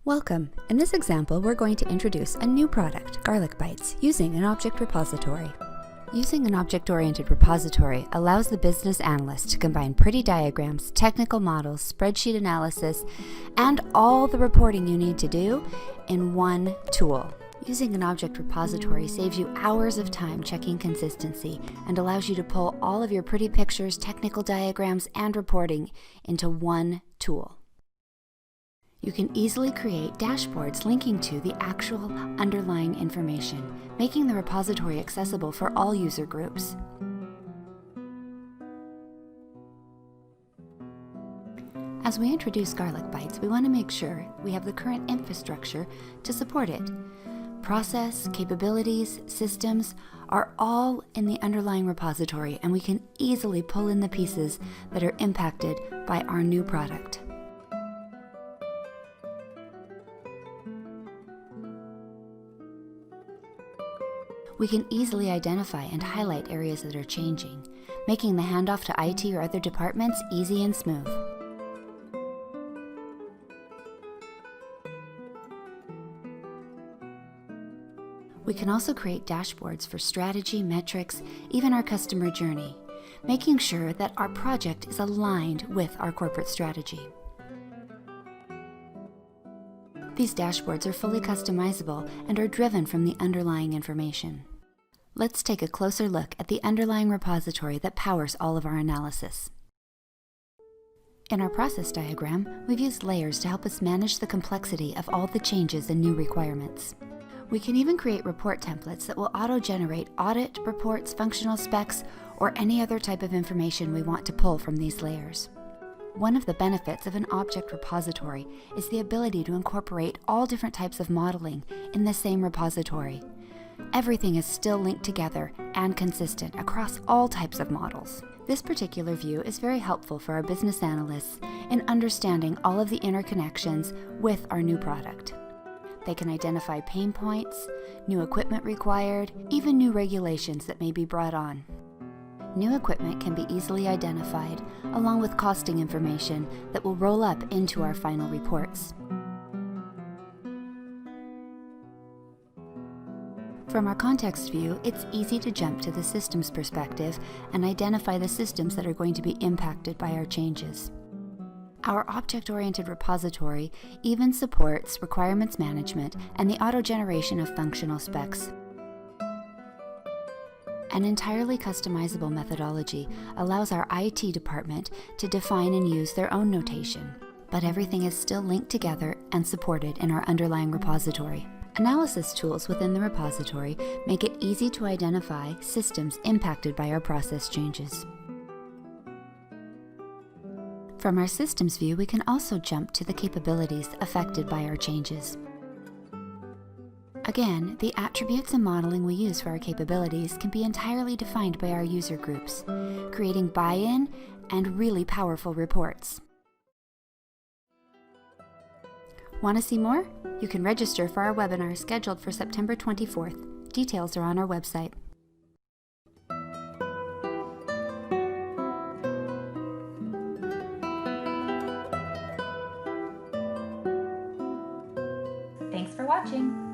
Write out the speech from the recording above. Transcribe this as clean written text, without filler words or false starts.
Welcome. In this example, we're going to introduce a new product, Garlic Bites, using an object repository. Using an object-oriented repository allows the business analyst to combine pretty diagrams, technical models, spreadsheet analysis, and all the reporting you need to do in one tool. Using an object repository saves you hours of time checking consistency and allows you to pull all of your pretty pictures, technical diagrams, and reporting into one tool. You can easily create dashboards linking to the actual underlying information, making the repository accessible for all user groups. As we introduce Garlic Bites, we want to make sure we have the current infrastructure to support it. Process, capabilities, systems are all in the underlying repository, and we can easily pull in the pieces that are impacted by our new product. We can easily identify and highlight areas that are changing, making the handoff to IT or other departments easy and smooth. We can also create dashboards for strategy, metrics, even our customer journey, making sure that our project is aligned with our corporate strategy. These dashboards are fully customizable and are driven from the underlying information. Let's take a closer look at the underlying repository that powers all of our analysis. In our process diagram, we've used layers to help us manage the complexity of all the changes and new requirements. We can even create report templates that will auto-generate audit reports, functional specs, or any other type of information we want to pull from these layers. One of the benefits of an object repository is the ability to incorporate all different types of modeling in the same repository. Everything is still linked together and consistent across all types of models. This particular view is very helpful for our business analysts in understanding all of the interconnections with our new product. They can identify pain points, new equipment required, even new regulations that may be brought on. New equipment can be easily identified, along with costing information that will roll up into our final reports. From our context view, it's easy to jump to the systems perspective and identify the systems that are going to be impacted by our changes. Our object-oriented repository even supports requirements management and the auto-generation of functional specs. An entirely customizable methodology allows our IT department to define and use their own notation, but everything is still linked together and supported in our underlying repository. Analysis tools within the repository make it easy to identify systems impacted by our process changes. From our systems view, we can also jump to the capabilities affected by our changes. Again, the attributes and modeling we use for our capabilities can be entirely defined by our user groups, creating buy-in and really powerful reports. Want to see more? You can register for our webinar scheduled for September 24th. Details are on our website. Thanks for watching.